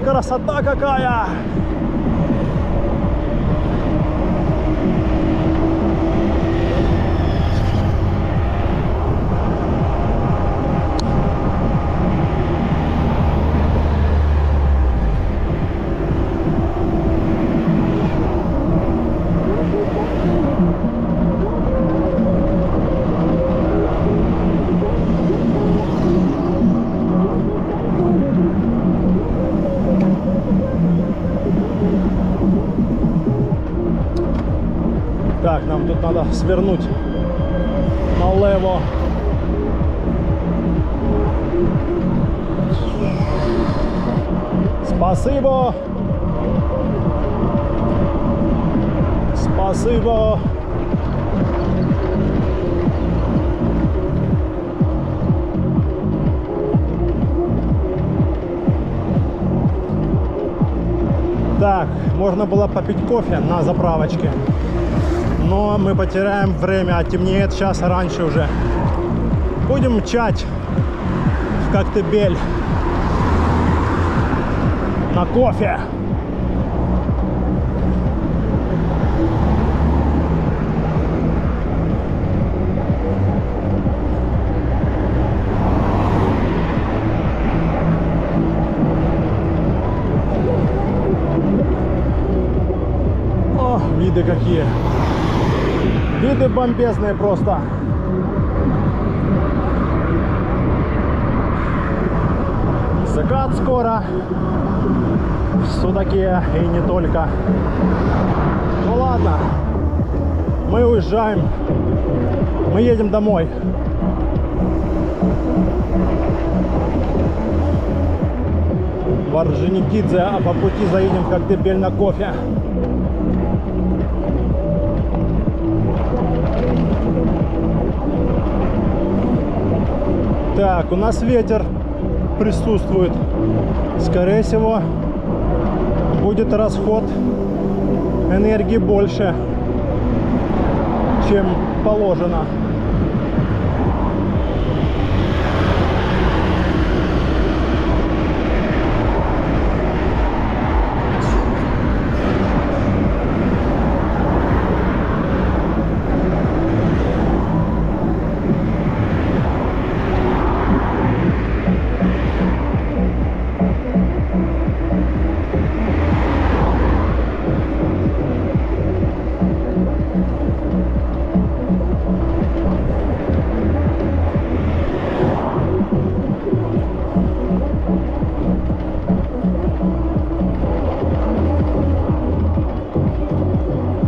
Красота какая! Так, нам тут надо свернуть налево. Спасибо. Спасибо. Так, можно было попить кофе на заправочке, но мы потеряем время, а темнеет сейчас раньше уже. Будем мчать в Коктебель на кофе. О, виды какие! Виды бомбезные просто. Закат скоро в Судаке и не только. Ну ладно, мы уезжаем, мы едем домой. В Орджоникидзе, а по пути заедем в Коктебель на кофе. Так, у нас ветер присутствует. Скорее всего, будет расход энергии больше, чем положено.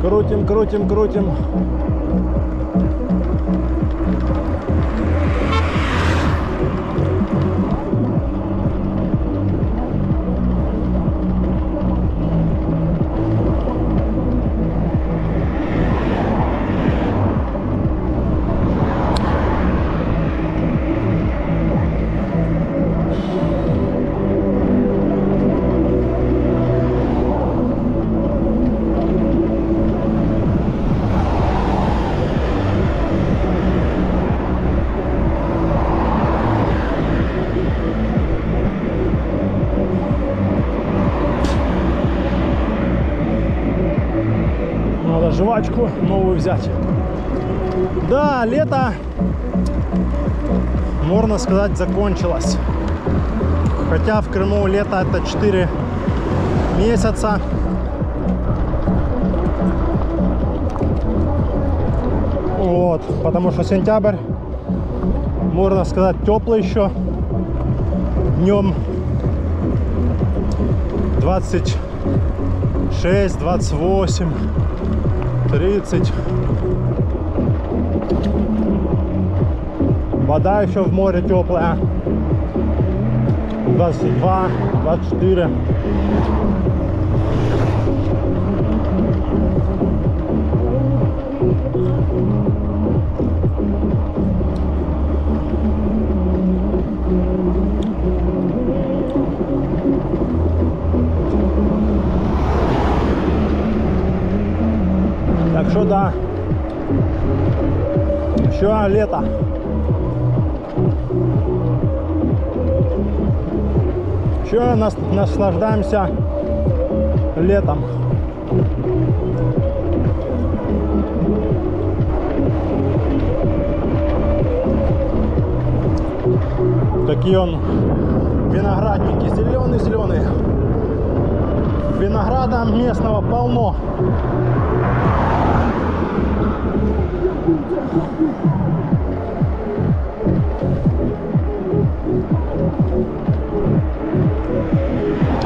Крутим, крутим, крутим. Жвачку новую взять. Да, лето, можно сказать, закончилось. Хотя в Крыму лето это 4 месяца. Вот, потому что сентябрь, можно сказать, теплый еще. Днем 26, 28. 30. Вода еще в море теплая. 22, 24. Так что да, еще лето. Еще наслаждаемся летом. Такие он виноградники, зеленый-зеленый. Винограда местного полно.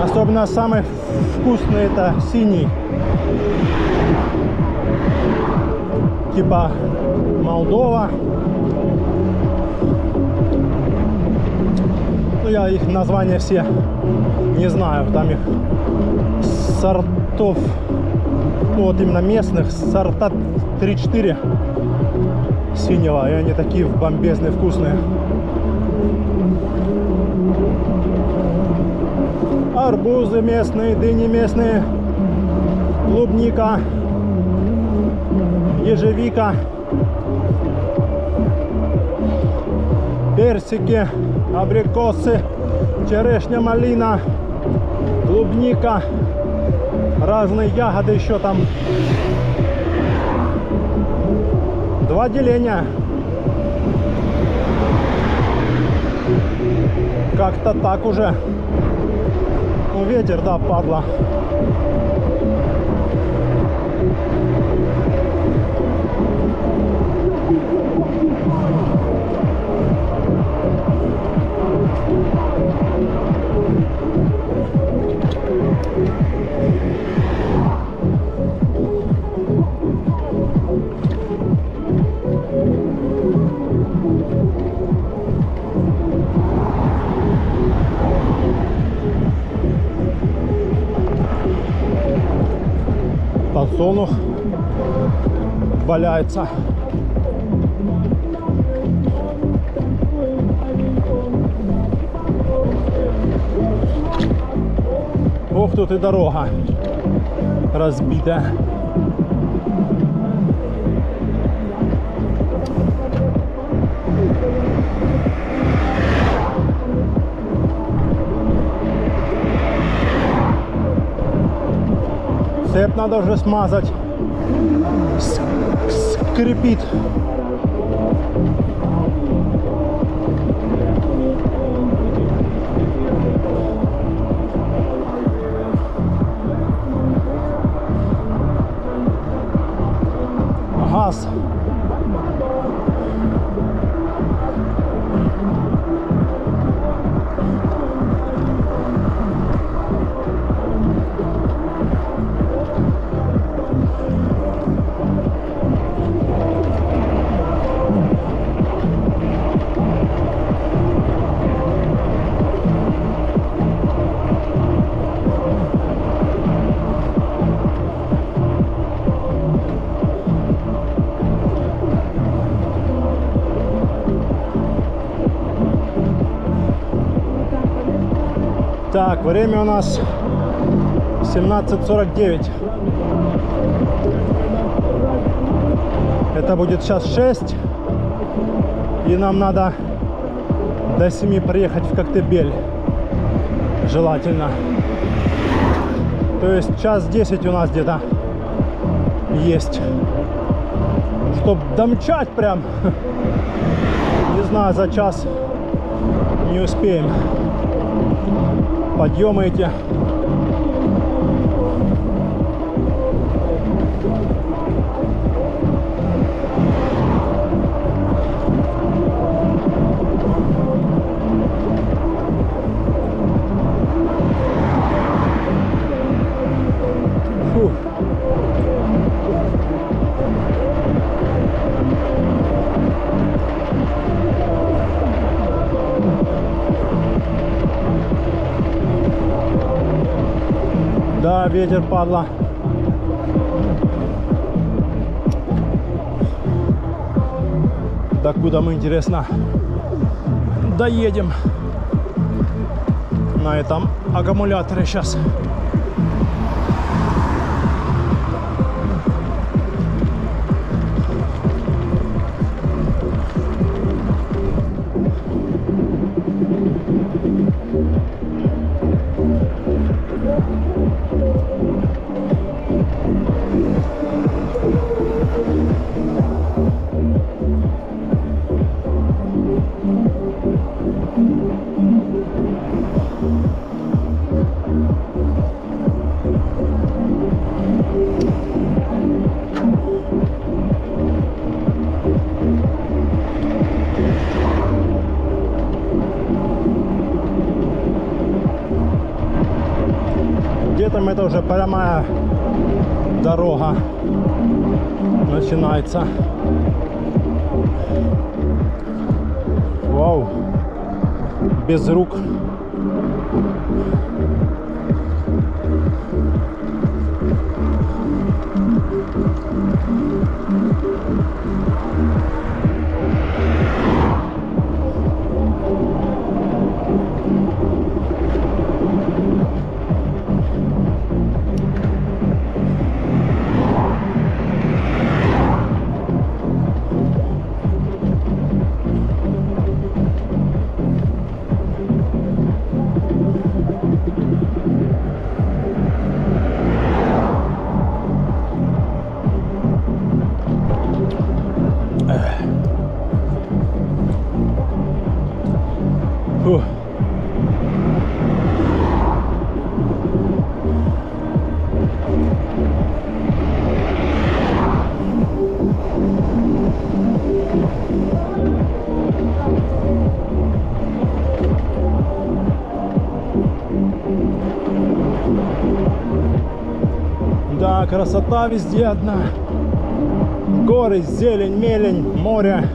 Особенно самый вкусный это синий. Типа Молдова. Ну, я их названия все не знаю. Там их сортов, ну, вот именно местных, сорта 3-4 синего. И они такие бомбезные, вкусные. Арбузы местные, дыни местные, клубника, ежевика, персики, абрикосы, черешня, малина, клубника, разные ягоды еще там. 2 деления. Как-то так уже. Ну, ветер, да, падла. Подсолнух валяется. Ох, тут и дорога разбитая. Цепь надо уже смазать. Скрипит. Газ. Так, время у нас 17:49. Это будет сейчас 6. И нам надо до 7 приехать в Коктебель. Желательно. То есть час 10 у нас где-то есть. Чтоб домчать прям. Не знаю, за час не успеем. Подъемы эти. Фух. Да, ветер, падла. Да куда мы, интересно, доедем на этом аккумуляторе сейчас? поворотом это уже прямая дорога начинается. Вау, без рук. Фух. Да, красота везде одна. Горы, зелень, мелень, море.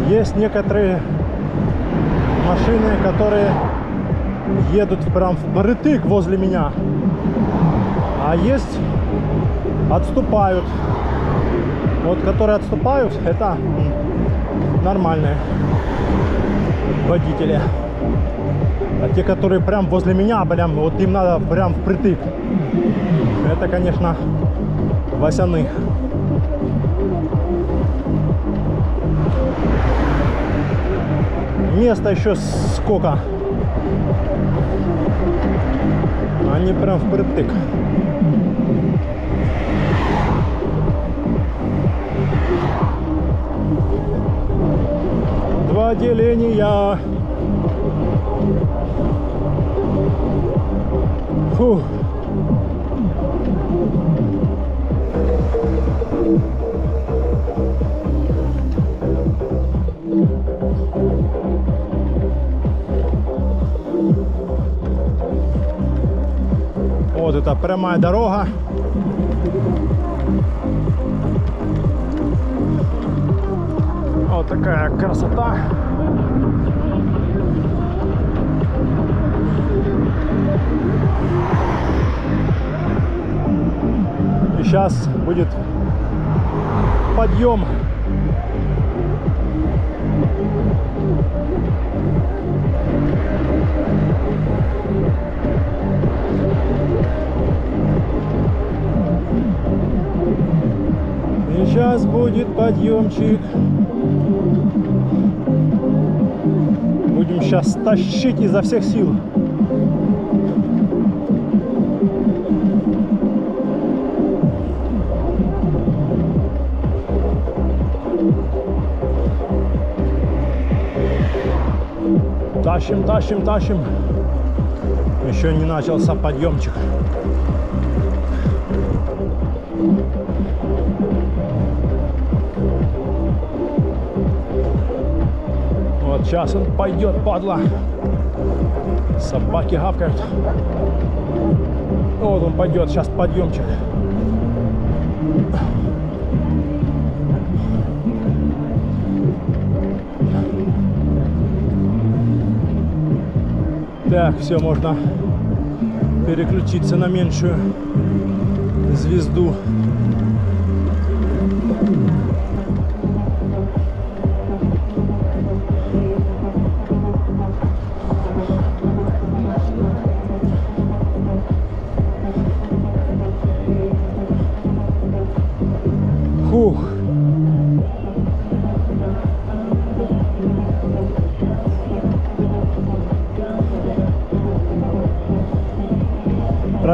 Есть некоторые машины, которые едут прям впритык возле меня, а есть отступают. Вот которые отступают, это нормальные водители. А те, которые прям возле меня, прям вот им надо прям впритык, это, конечно, Васяны. Места еще сколько. Они прям впритык. Два деления. Фух. Вот это прямая дорога. Вот такая красота. И сейчас будет подъем. Сейчас будет подъемчик. Будем сейчас тащить изо всех сил. Тащим, тащим, тащим. Еще не начался подъемчик. Вот сейчас он пойдет, падла. Собаки гавкают. Вот он пойдет, сейчас подъемчик. Так, все, можно переключиться на меньшую звезду. Фух.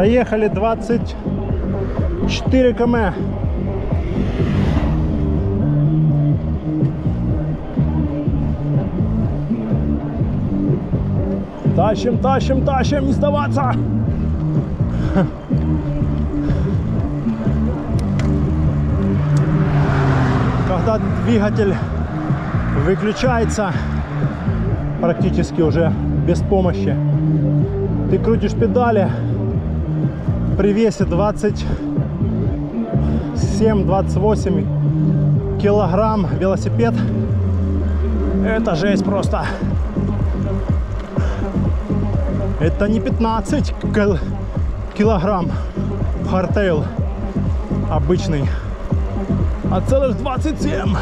Проехали 24 км. Тащим, тащим, тащим, не сдаваться. Когда двигатель выключается практически уже без помощи, ты крутишь педали при весе 27-28 килограмм велосипед. Это жесть просто. Это не 15 килограмм хардтейл обычный, а целых 27.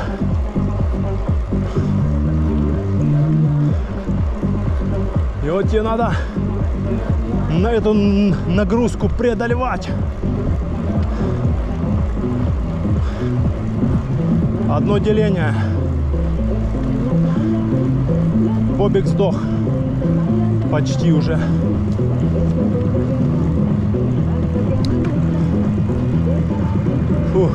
И вот тебе надо на эту нагрузку преодолевать. Одно деление. Бобик сдох. Почти уже. Фух.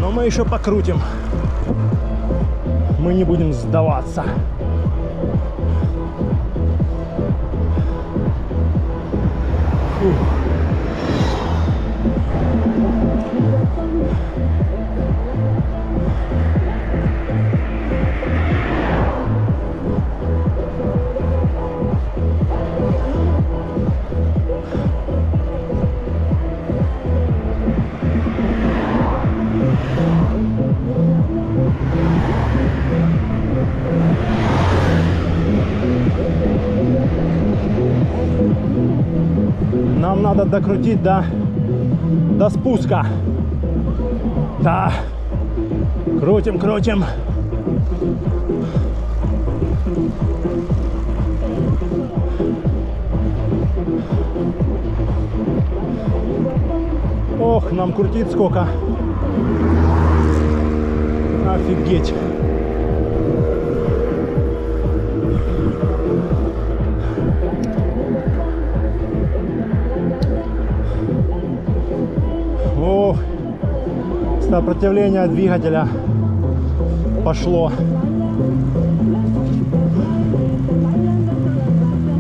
Но мы еще покрутим. Мы не будем сдаваться. Фух. Нам надо докрутить до спуска. Да. Крутим, крутим. Ох, нам крутить сколько. Офигеть. О, сопротивление двигателя пошло.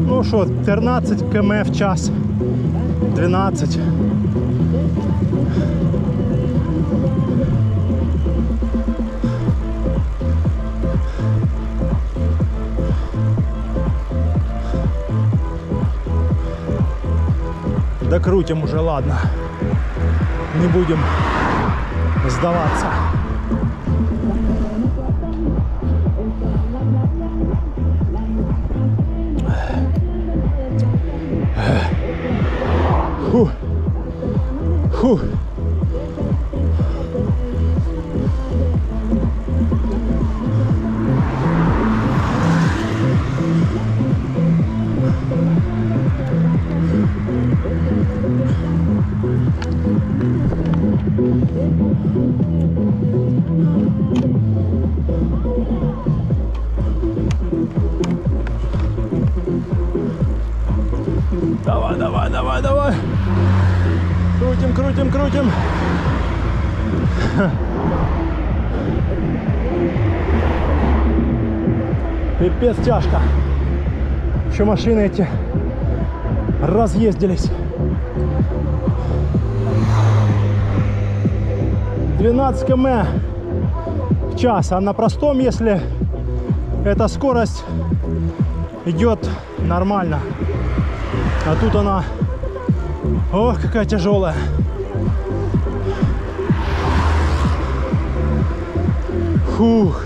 Ну что, 13 км в час, 12. Докрутим уже, ладно. Не будем сдаваться. Фу. Фу. Давай, давай, давай, давай. Крутим, крутим, крутим. Пипец тяжко. Еще машины эти разъездились. 12 км в час. А на простом, если эта скорость идет нормально. А тут она, ох, какая тяжелая. Фух.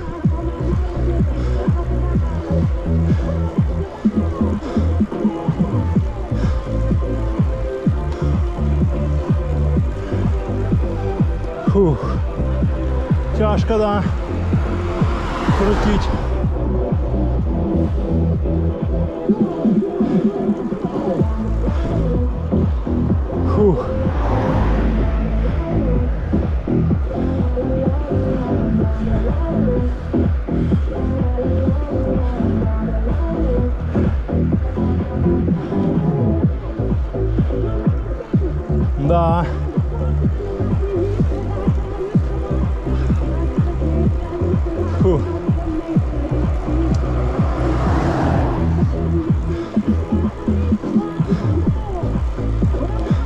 Фух. Тяжко, да, крутить. Фух.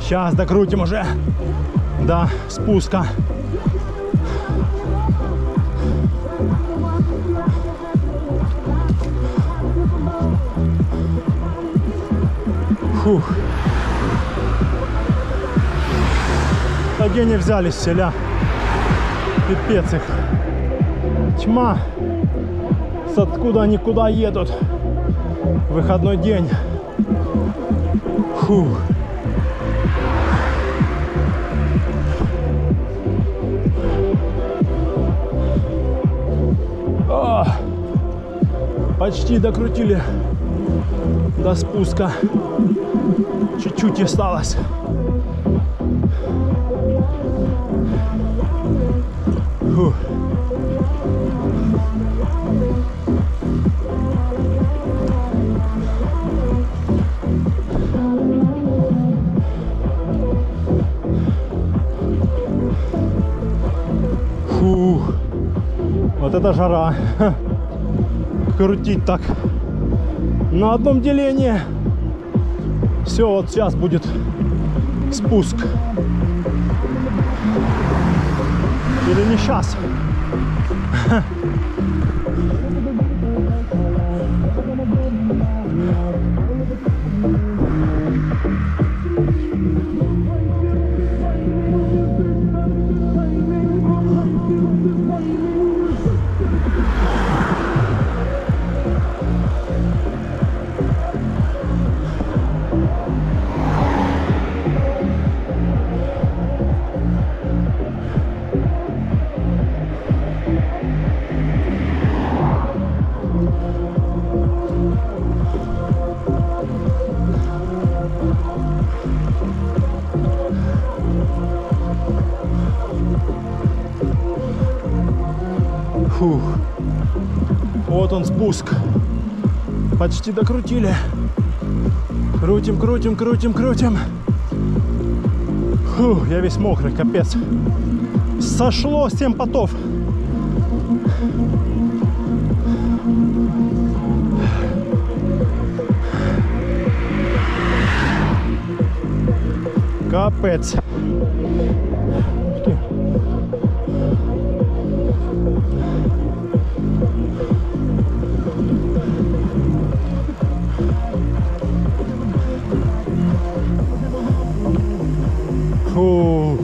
Сейчас докрутим уже до спуска. Фух. А где они взялись, селя? Пипец их. Тьма. С откуда они куда едут? Выходной день. Фух. Почти докрутили до спуска. Чуть-чуть осталось. Фух. Фух. Вот это жара. Крутить так на одном делении. Все, вот сейчас будет спуск. Или не сейчас? Фух. Вот он спуск. Почти докрутили. Крутим, крутим, крутим, крутим. Фух, я весь мокрый, капец. Сошло 7 потов. Капец. Фух.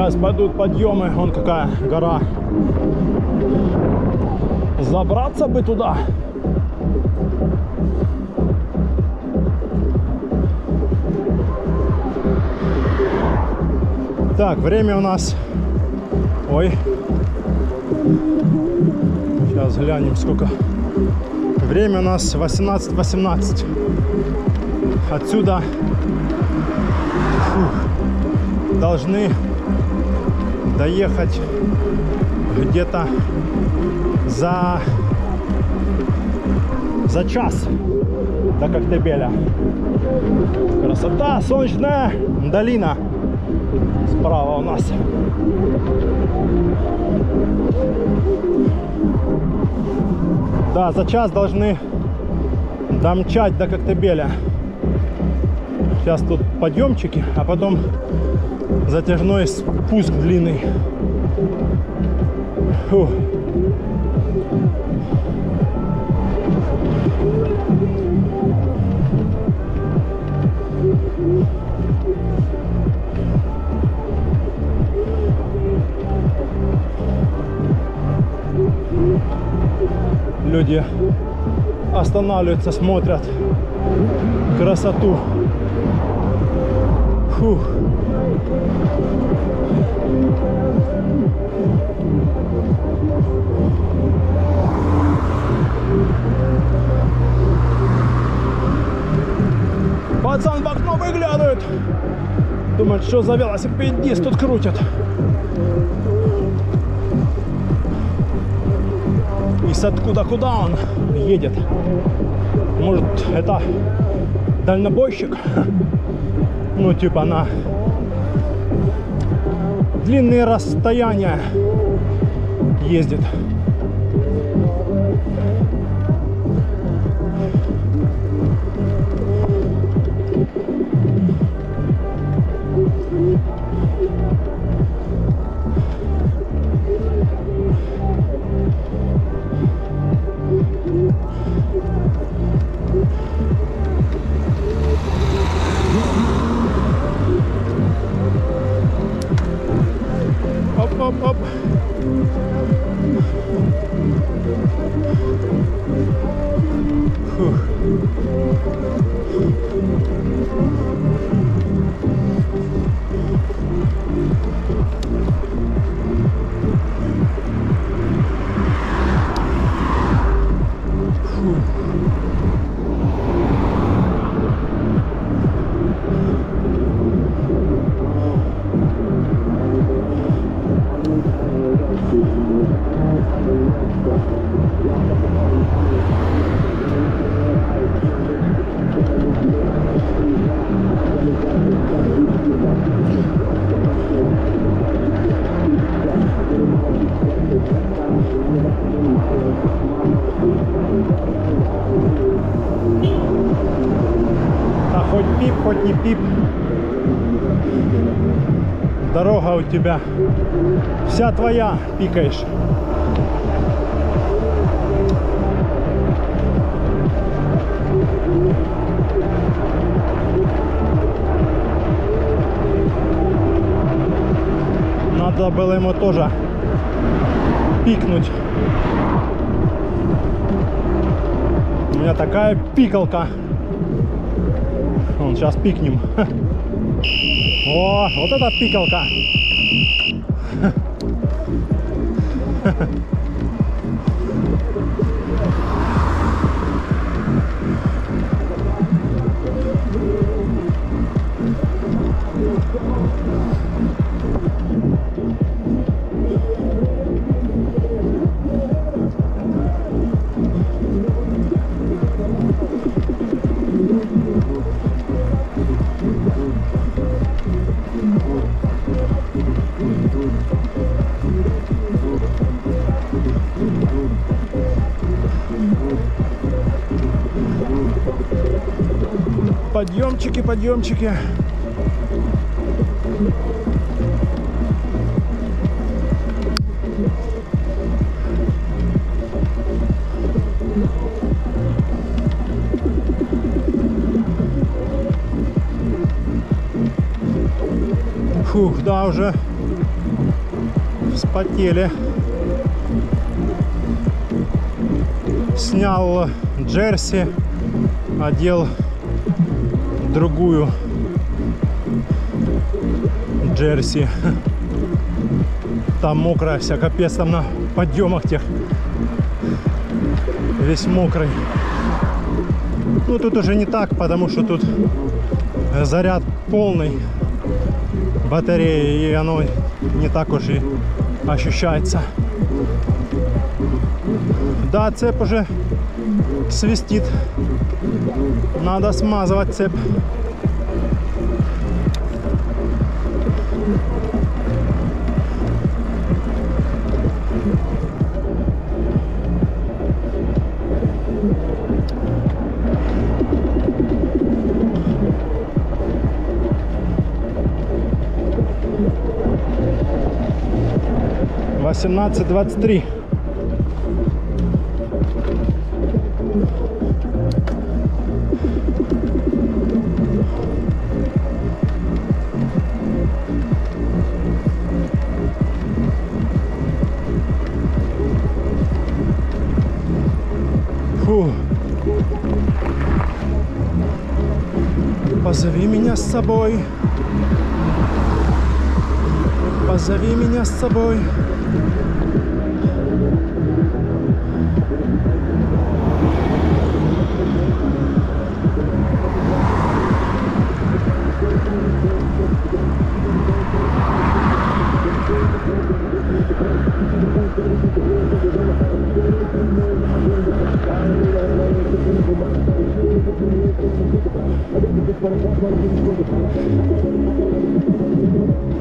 Сейчас пойдут подъемы. Вон какая гора. Забраться бы туда. Так, время у нас... Ой. Сейчас глянем, сколько. Время у нас 18:18. Отсюда должны доехать где-то за час до Коктебеля. Красота, солнечная долина справа у нас. Да, за час должны домчать до Коктебеля. Сейчас тут подъемчики, а потом затяжной спуск длинный. Фух. Люди останавливаются, смотрят красоту. Фух. Пацан в окно выглядывает. Думает, что за велосипедист тут крутит. И с откуда куда он едет? Может, это дальнобойщик? Ну, типа на длинные расстояния ездит. Оп-оп-оп. Фух. Хоть пип, хоть не пип. Дорога у тебя вся твоя, пикаешь. Надо было ему тоже пикнуть. У меня такая пикалка. Вон, сейчас пикнем. О, вот это пикалка. Подъемчики, подъемчики. Фух, да, уже Вспотели. Снял джерси, одел другую джерси. Там мокрая вся, капец, там на подъемах тех. Весь мокрый. Ну тут уже не так, потому что тут заряд полный батареи, и оно не так уж и ощущается. Да, цепь уже свистит. Надо смазывать цепь. Восемнадцать 23. Фу. Позови меня с собой. Позови меня с собой.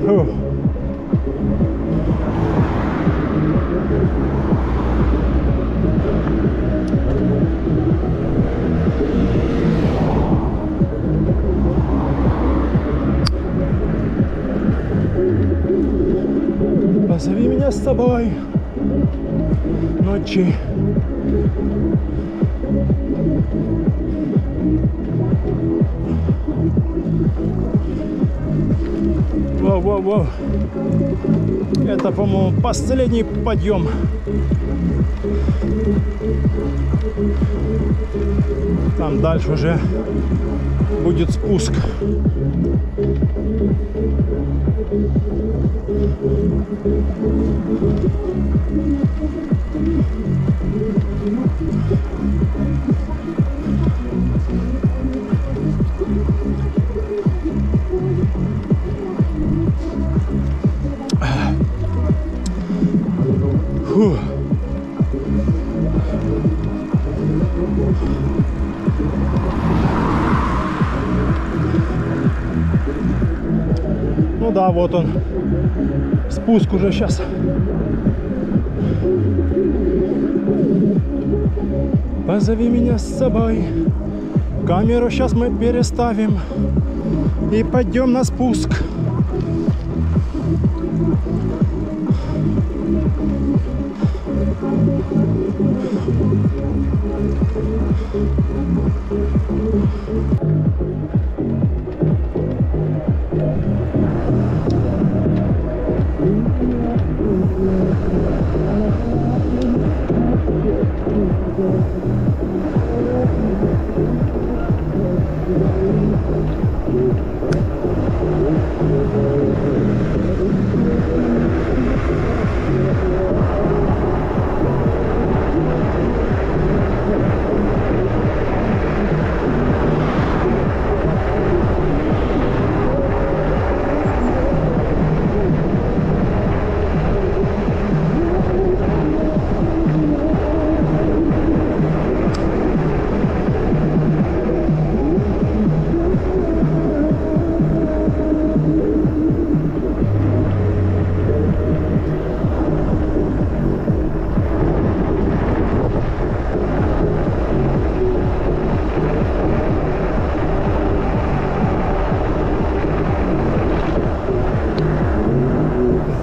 Фу. Позови меня с собой ночи. Воу-воу-воу. Это, по-моему, последний подъем. Там дальше уже будет спуск. Фу. Ну да, вот он. Спуск уже сейчас. Позови меня с собой. Камеру сейчас мы переставим и пойдем на спуск.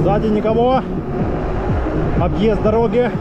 Сзади никого. Объезд дороги.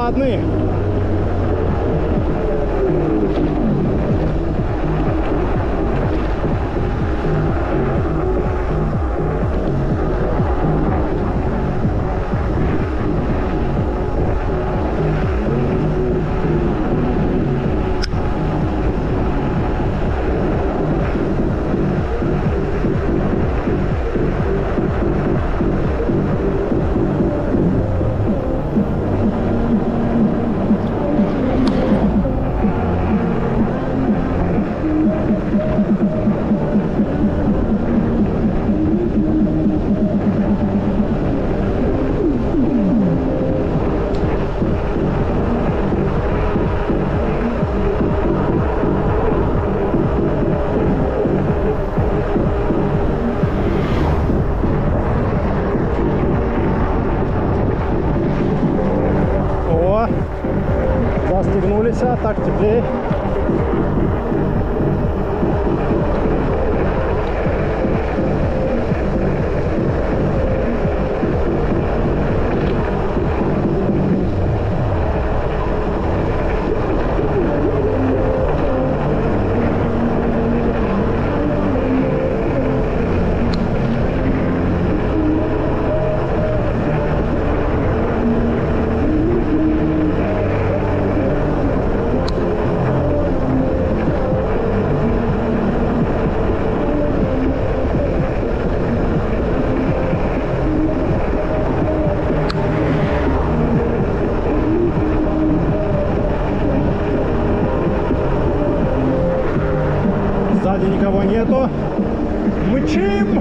одни. Застегнулись, так теплее. Сзади никого нету. Мчим!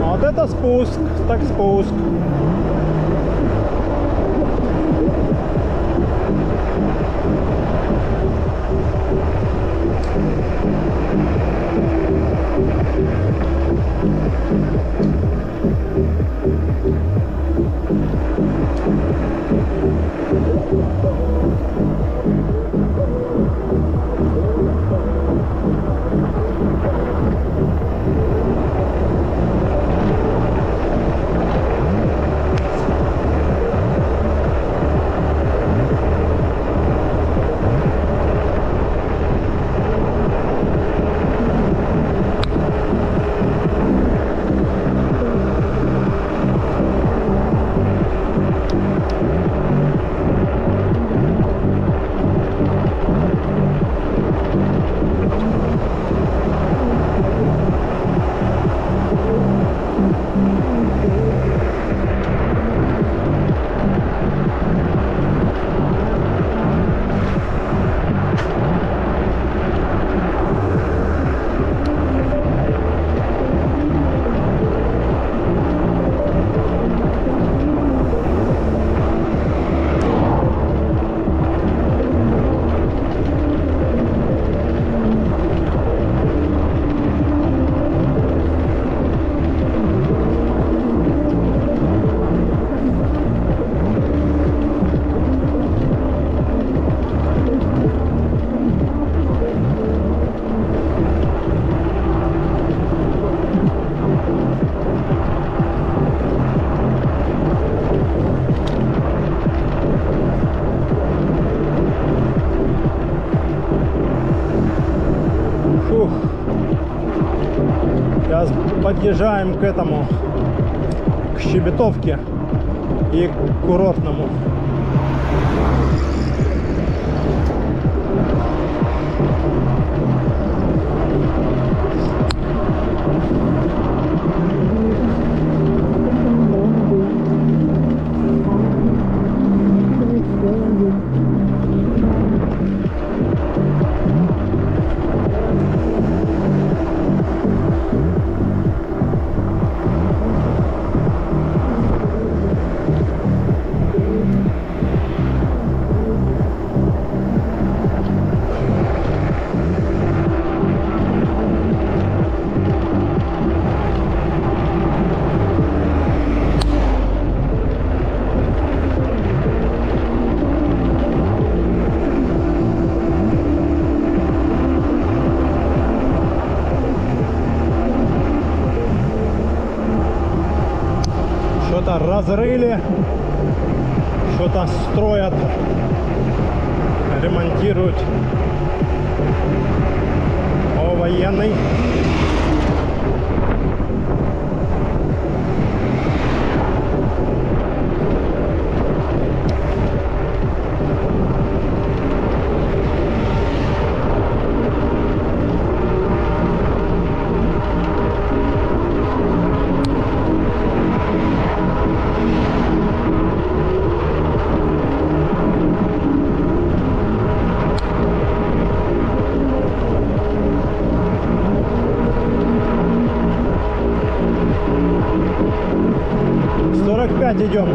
Вот это спуск, так спуск. подъезжаем к этому, к Щебетовке и к Курортному. Что-то разрыли, что-то строят, ремонтируют. О, военный. Идем.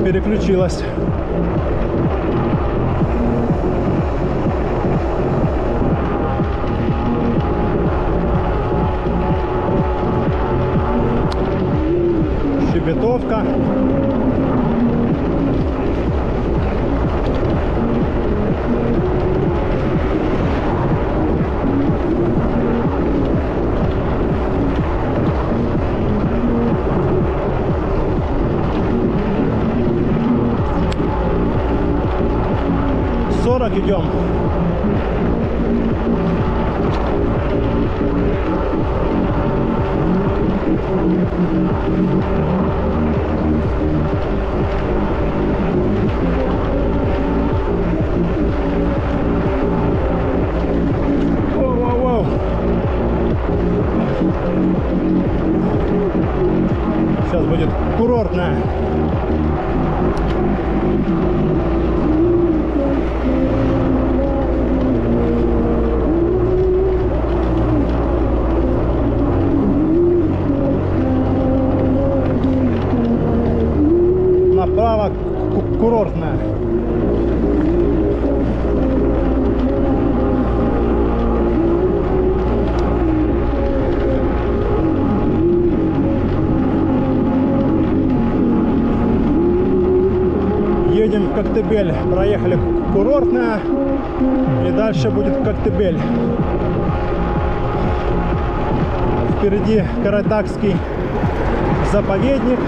Переключилась. Щебетовка. Идем. Воу-воу-воу. Сейчас будет Курортная. Направо Курортная. Едем в Коктебель. Проехали Курортная. И дальше будет Коктебель. Впереди Карадакский заповедник.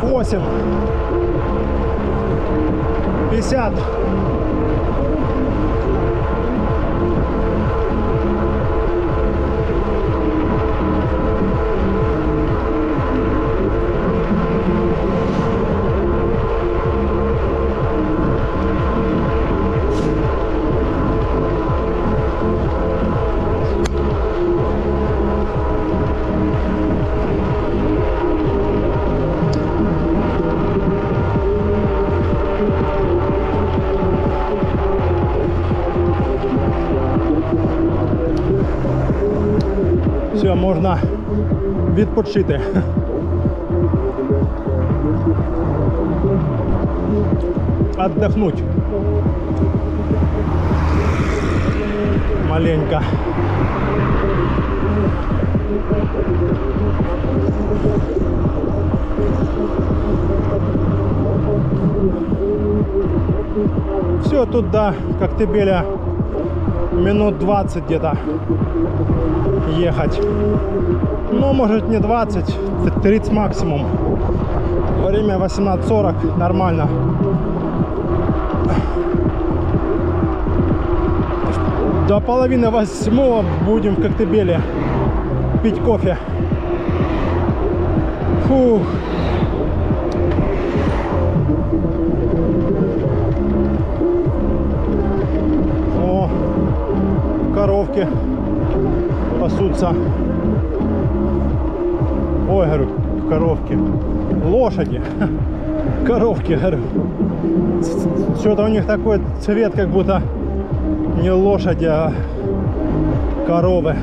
Восемь, 50. Все, можна відпочити. Отдохнуть. Маленько. Все, тут до Коктебеля минут 20 где-то ехать. Ну, может, не 20, 30 максимум. Время 18:40, нормально. До половины 8 будем в Коктебеле пить кофе. Фух. О, коровки пасутся. Ой, говорю, коровки. Лошади. Коровки, говорю. Что-то у них такой цвет, как будто не лошади, а коровы.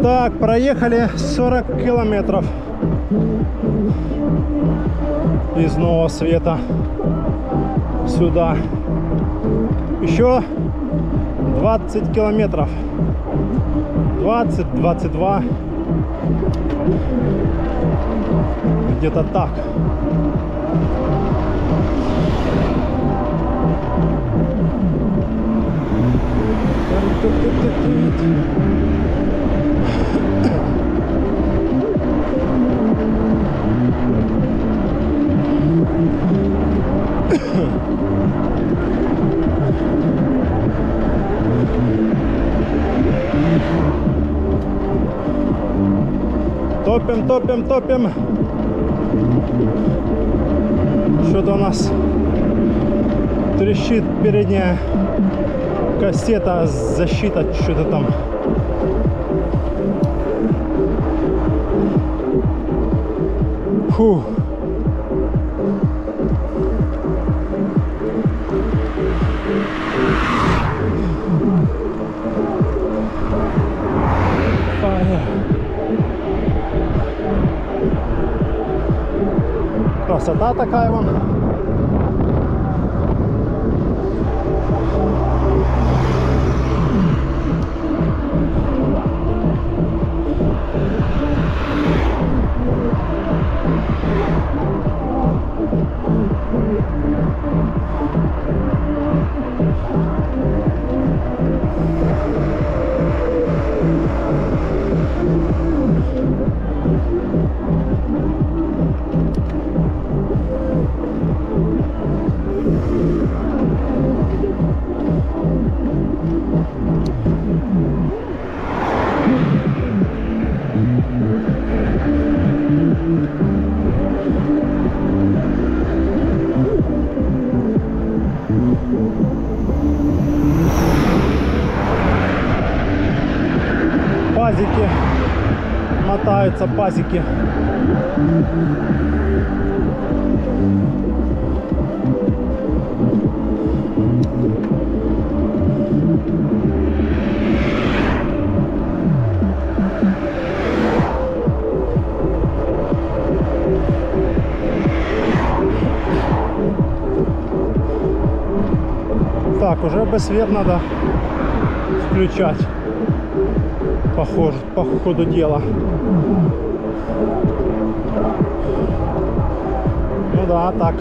Так, проехали 40 километров из Нового Света сюда. Еще 20 километров. 20-22. Где-то так. Топим, топим, топим. Что-то у нас трещит передняя кассета, защита, что-то там. Фу. Красота такая вон. Пазики мотаются, пазики. Так, уже бы свет надо включать. Похоже, по ходу дела. Ну да, так.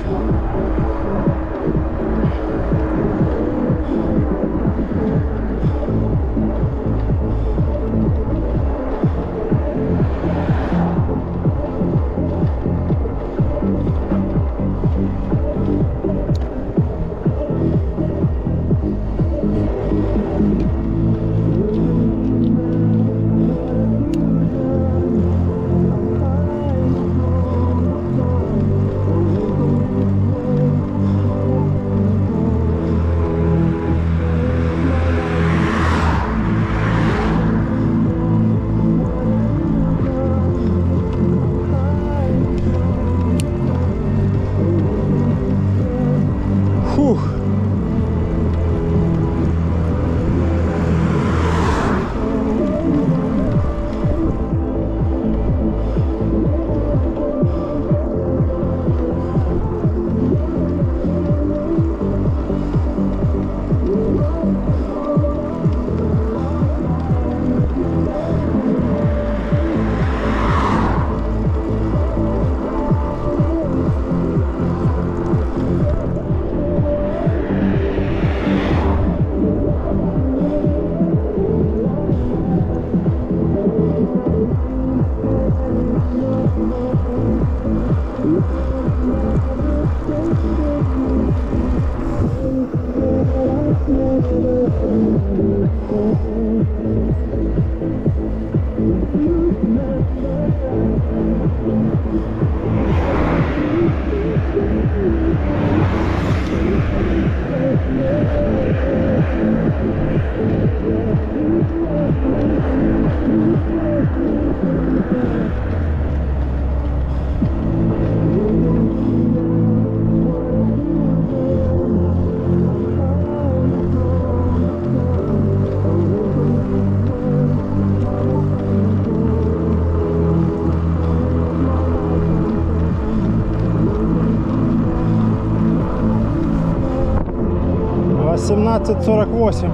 17:48.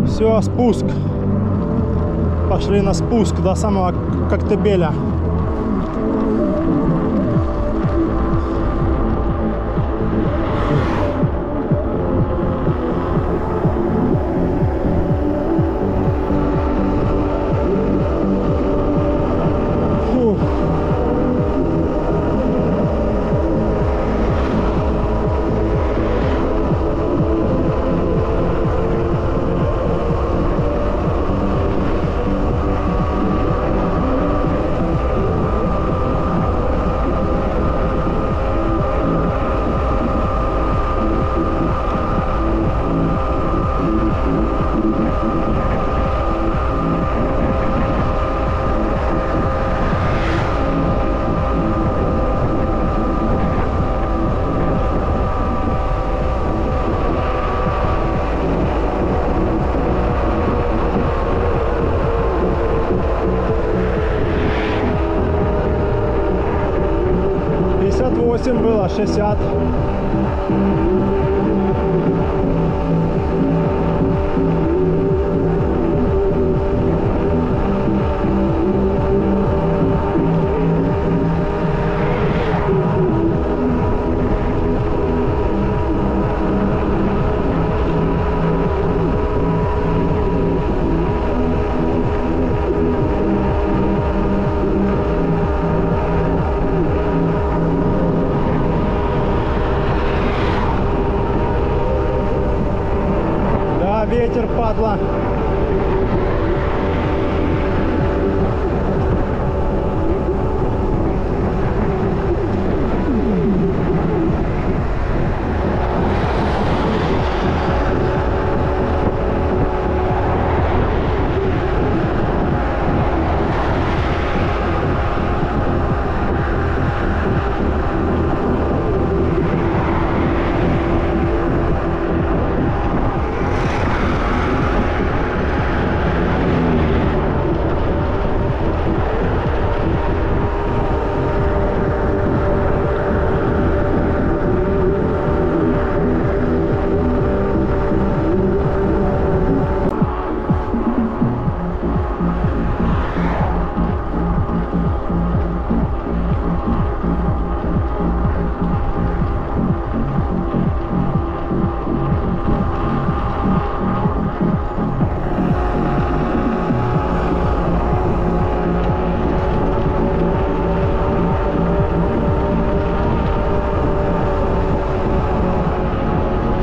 Все, спуск. Пошли на спуск до самого Коктебеля. Было 60. Ветер, падла.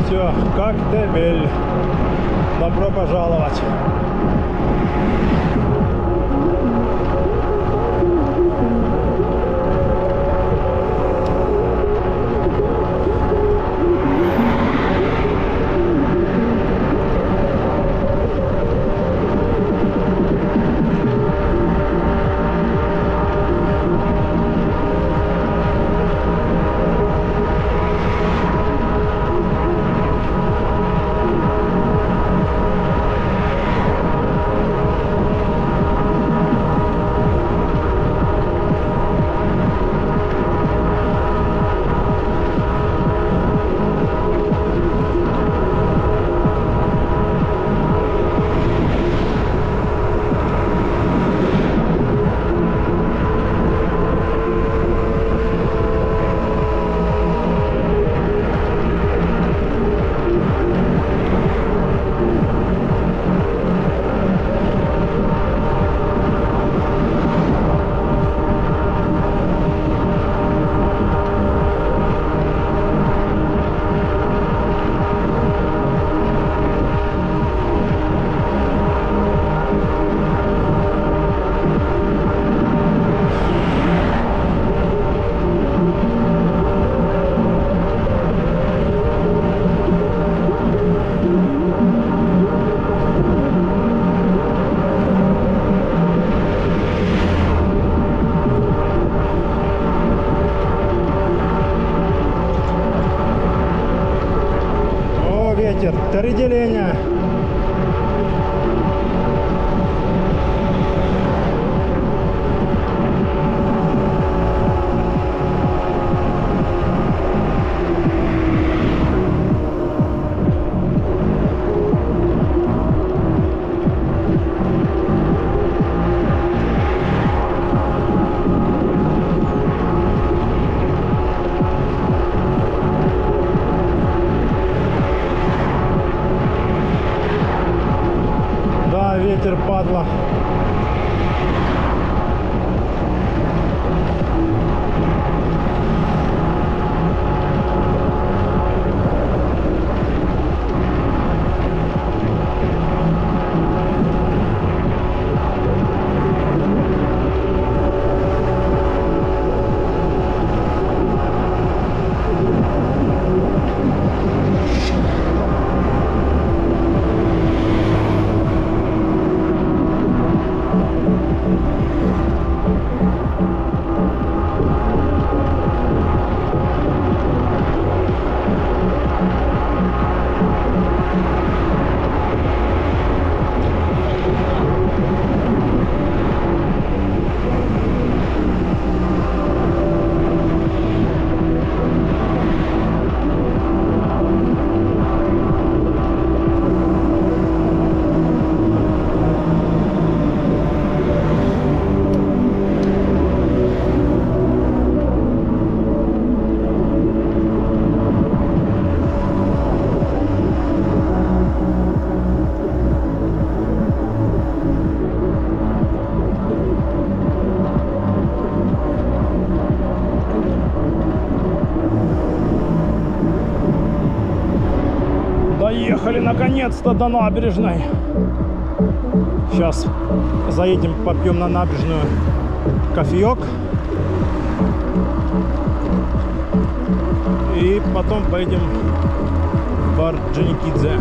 Все, Коктебель. Добро пожаловать. ветер, 3 деления. Доехали наконец-то до набережной. Сейчас заедем, попьем на набережную кофеек. И потом поедем в бар Дженикидзе.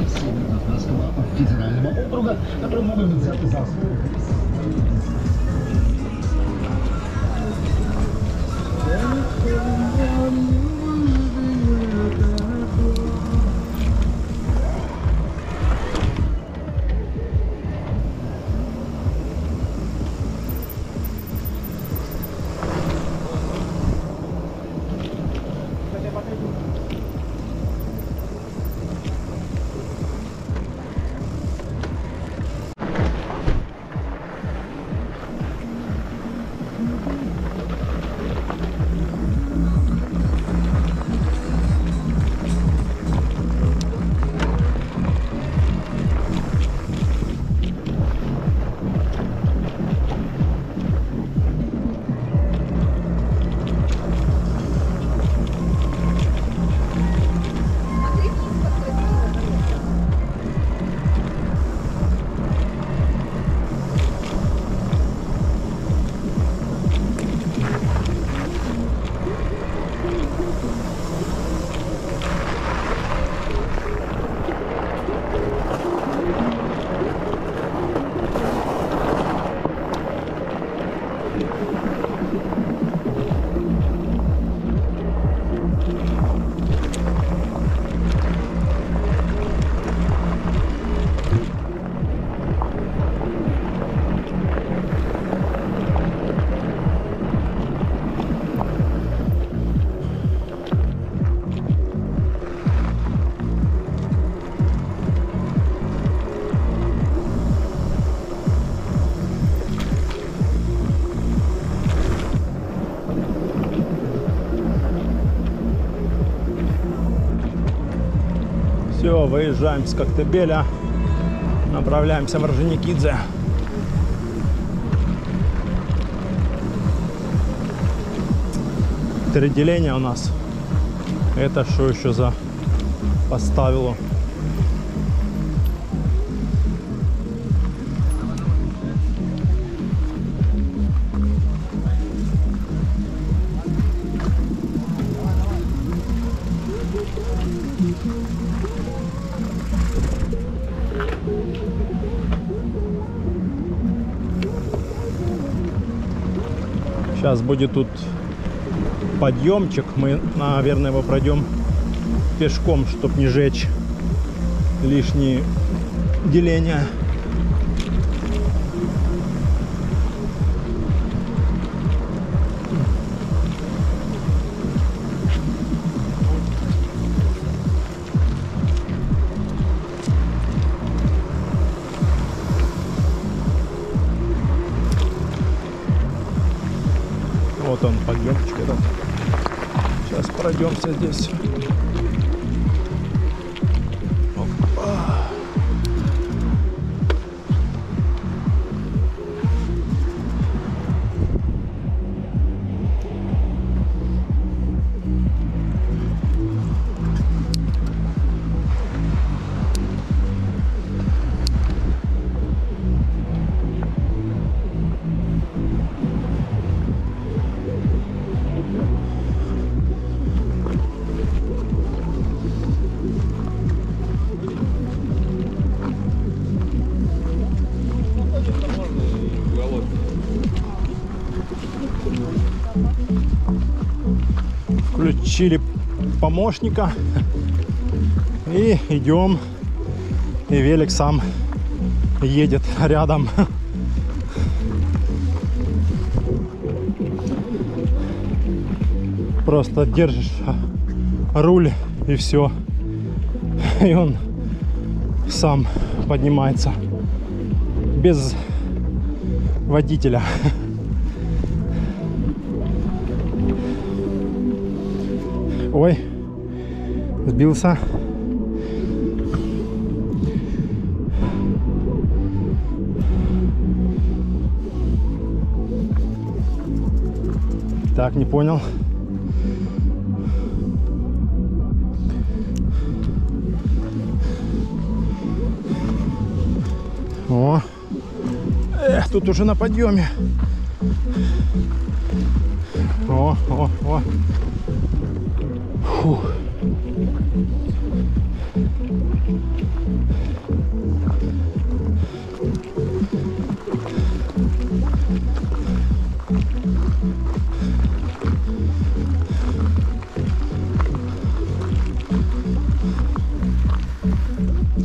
Северо-Кавказского федерального округа, которые могут быть взяты за основу. Все, выезжаем с Коктебеля, направляемся в Орджоникидзе. Три деления у нас. Это что еще за поставило? Сейчас будет тут подъемчик. Мы, наверное, его пройдем пешком, чтобы не жечь лишние деления. Вот он, подъемчик этот. Сейчас пройдемся здесь. Включили помощника и идем, и велик сам едет рядом. Просто держишь руль и все, и он сам поднимается без водителя. Ой, сбился. Так, не понял. О, тут уже на подъеме. О. Фух.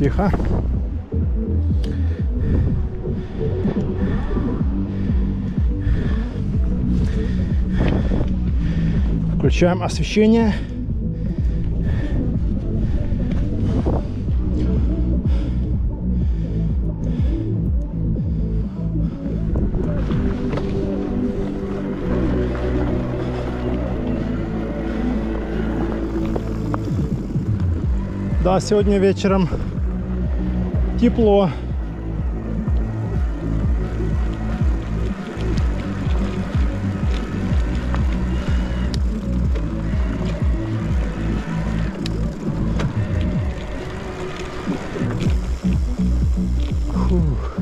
Тихо. Включаем освещение. Да, сегодня вечером тепло. Фух.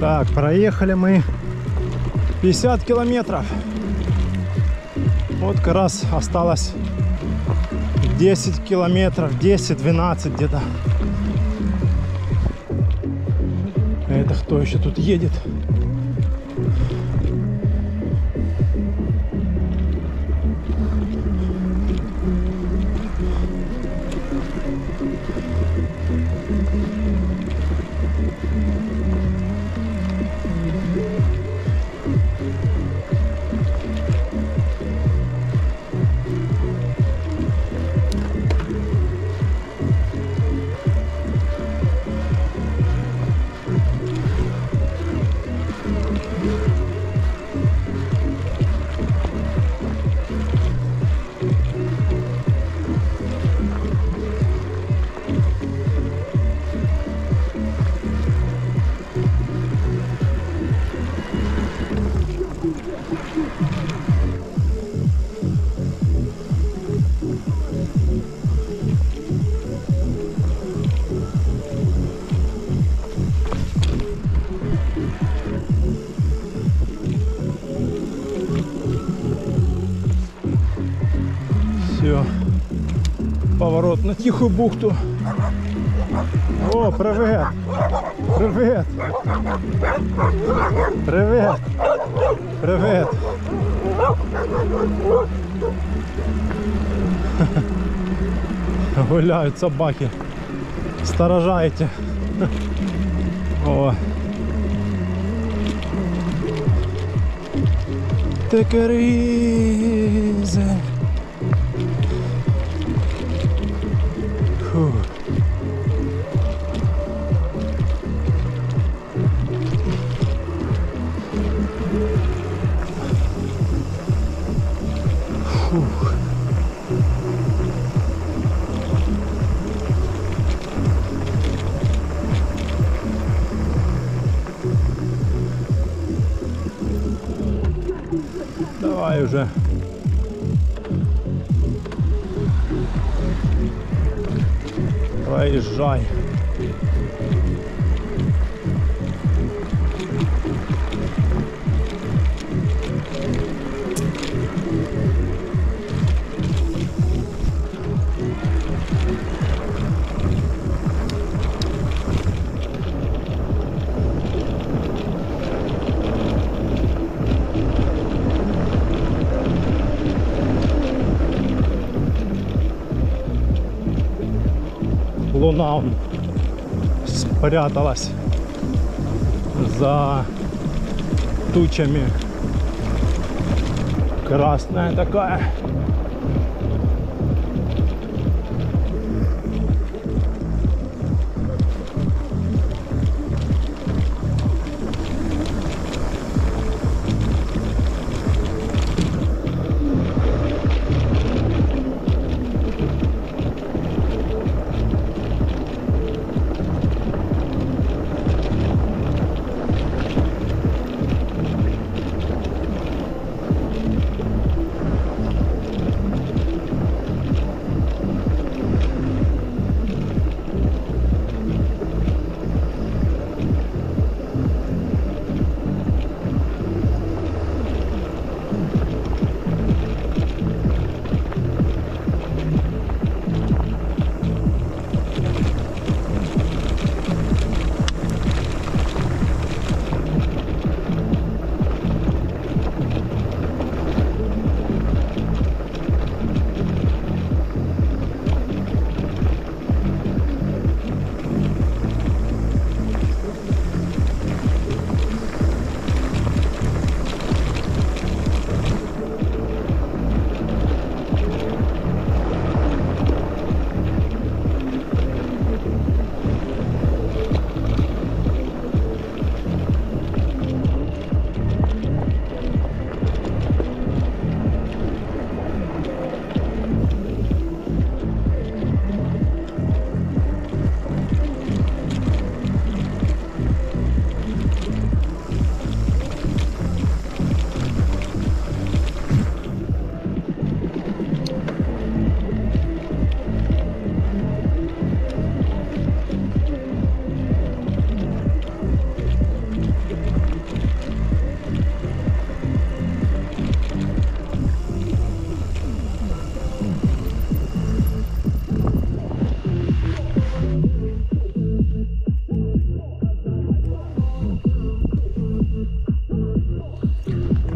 Так, проехали мы 50 километров. Вот как раз осталось 10 километров, 10-12 где-то. Это кто еще тут едет? Все. Поворот на Тихую бухту. О, привет! Привет! Привет! Привет! Гуляют собаки. Сторожаете. О. Take it easy. Фу. Фух. Давай уже. Проезжай. Луна спряталась за тучами. Красная такая.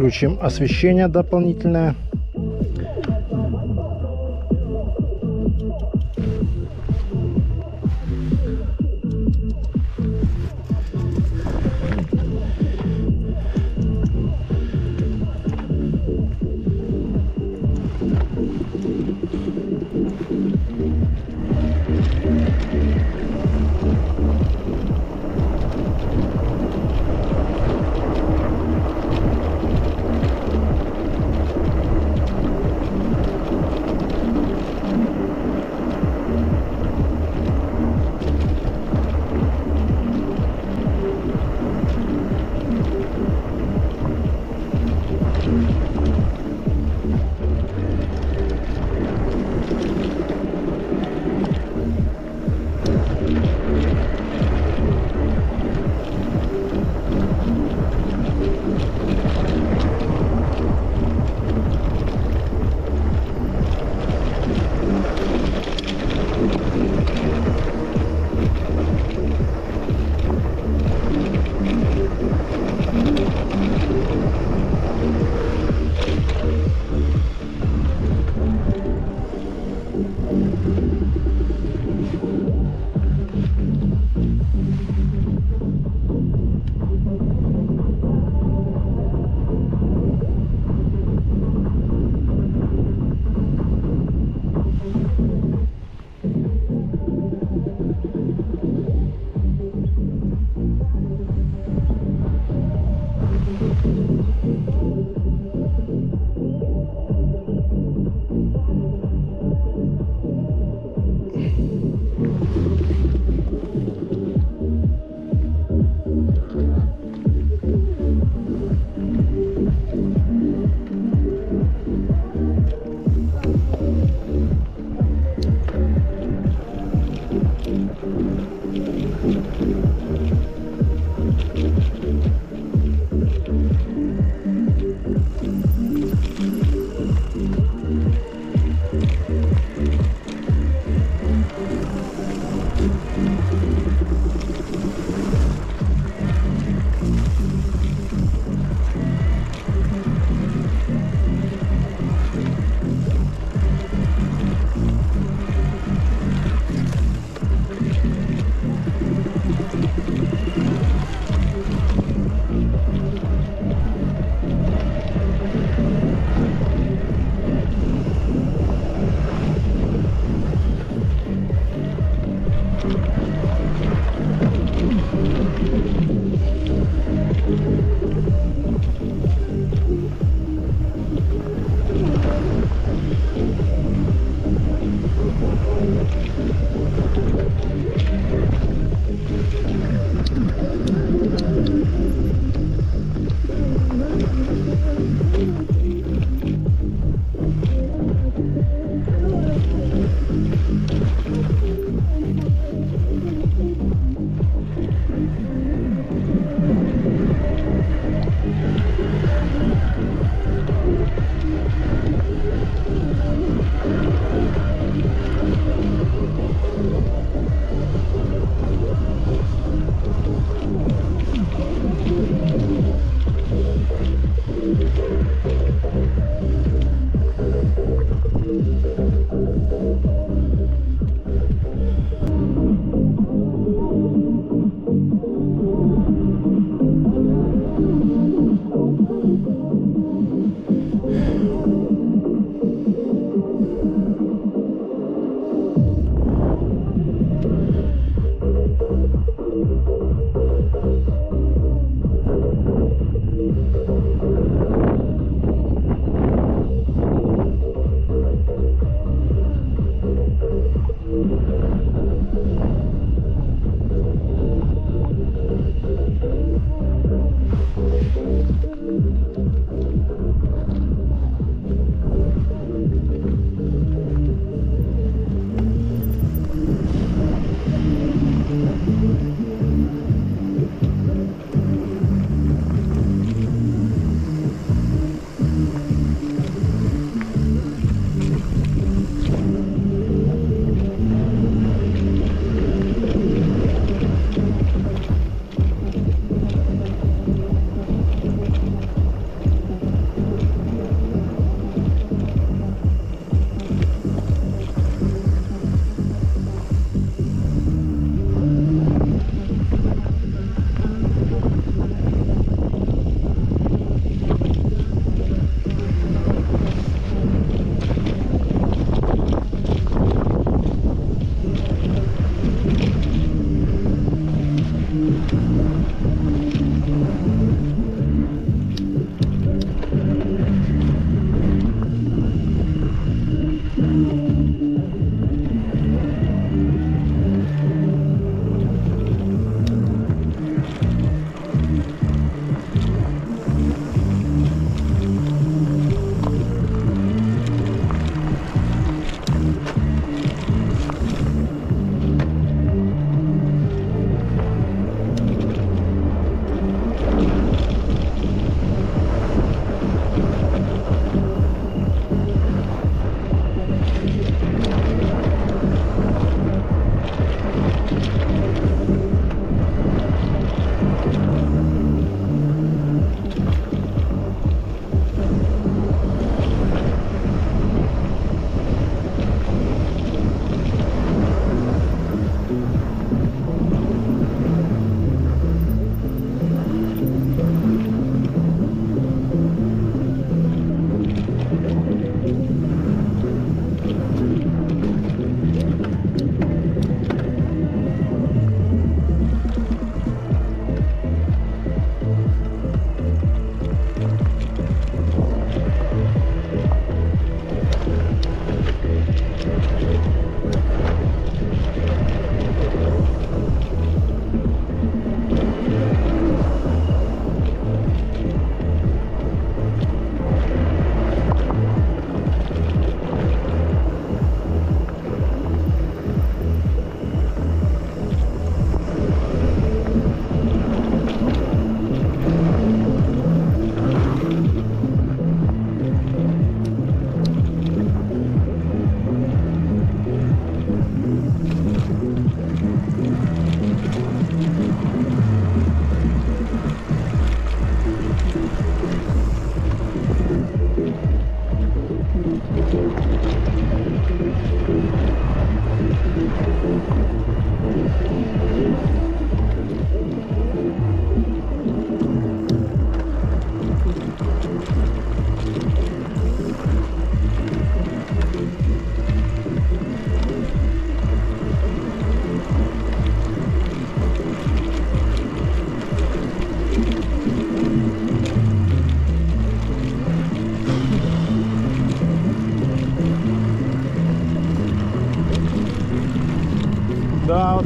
Включим освещение дополнительное.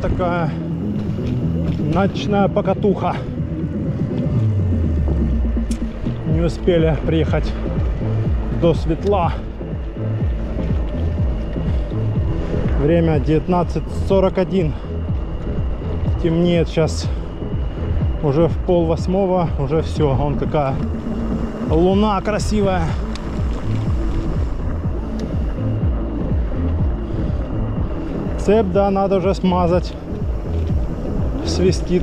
Вот такая ночная покатуха. Не успели приехать до светла. Время 19:41. Темнеет сейчас уже в 7:30. Уже все. Вон какая луна красивая. Цепь, да, надо уже смазать. Свистит.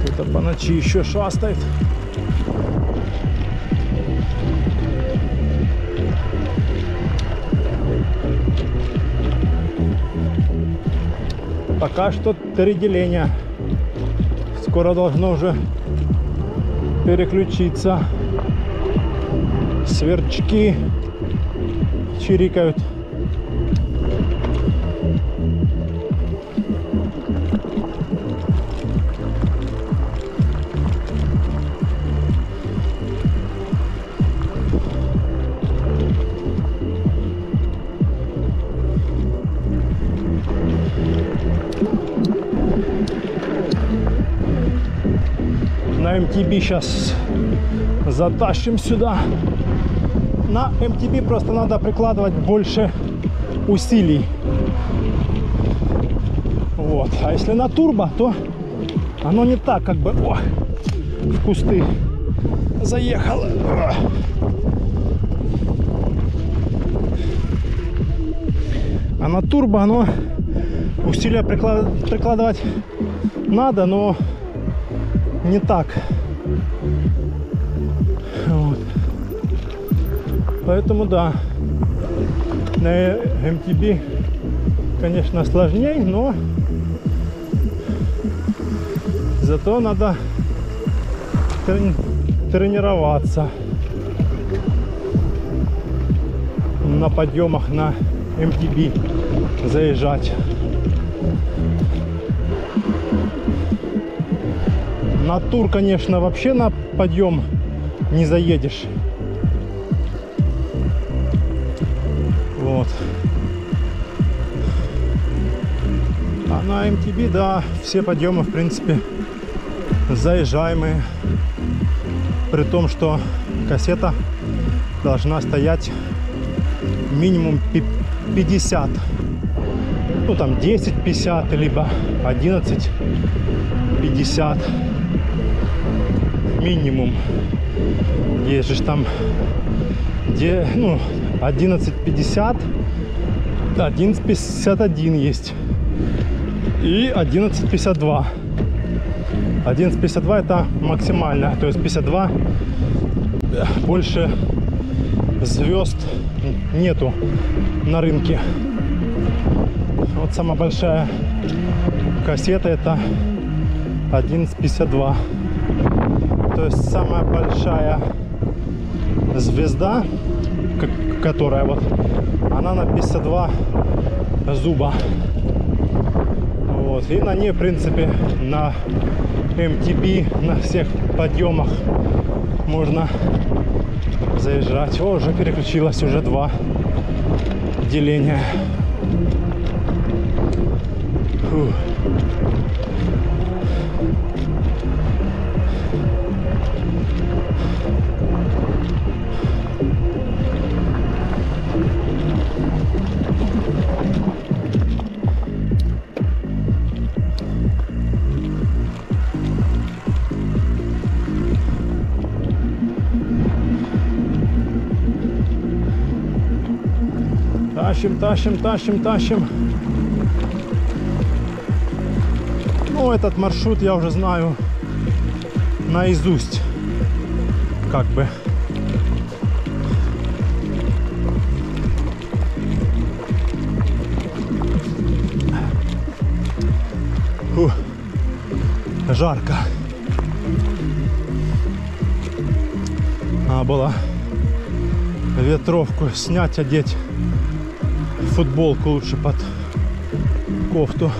Кто-то по ночи еще шастает. Пока что 3 деления. Скоро должно уже переключиться. Сверчки чирикают. На MTB сейчас затащим сюда. На MTB просто надо прикладывать больше усилий. Вот. А если на турбо, то оно не так, как бы, о, в кусты заехало. А на турбо оно усилия прикладывать надо, но не так. Вот. Поэтому да, на MTB, конечно, сложнее, но зато надо тренироваться на подъемах на MTB заезжать. На тур, конечно, вообще на подъем не заедешь. Вот. А на MTB, да, все подъемы, в принципе, заезжаемые. При том, что кассета должна стоять минимум 50. Ну, там 10-50, либо 11-50. Минимум. Есть же там, где, ну, 11.50, 11.51 есть и 11.52. 11.52 это максимально, то есть 52 больше звезд нету на рынке. Вот самая большая кассета это 11.52. То есть самая большая звезда, которая вот, она на 52 зуба. Вот. И на ней, в принципе, на MTB, на всех подъемах можно заезжать. О, уже переключилось, уже 2 деления. Фух. Тащим. Ну, этот маршрут я уже знаю наизусть. Как бы. Фу. Жарко. Надо было ветровку снять, одеть. Футболку лучше под кофту.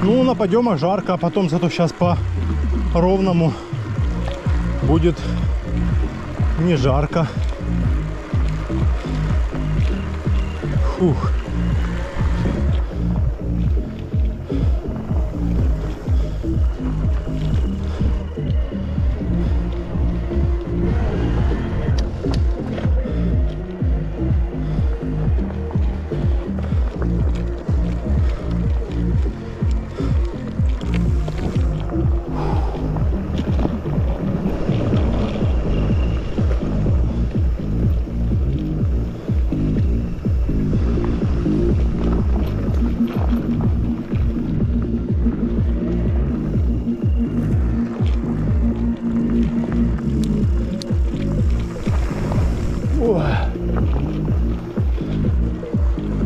Ну, на подъемах жарко, а потом зато сейчас по ровному будет не жарко. Фух.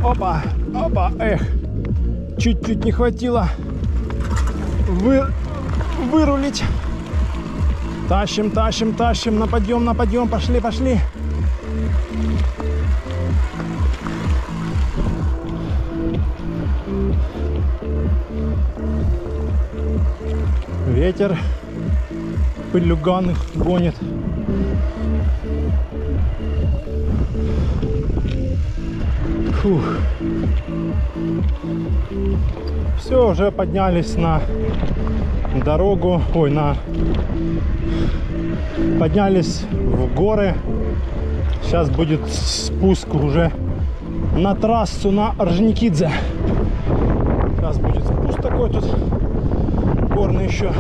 Опа, опа, эх, чуть-чуть не хватило вырулить. Тащим, тащим, тащим, на подъем, пошли, пошли. Ветер, пылюган их гонит. Фух. Все, уже поднялись на дорогу, поднялись в горы. Сейчас будет спуск уже на трассу на Орджоникидзе. Сейчас будет спуск такой тут горный еще.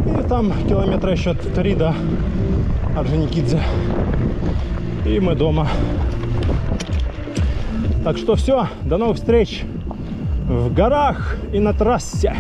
И там километра еще 3 до Орджоникидзе. И мы дома. Так что все, до новых встреч в горах и на трассе.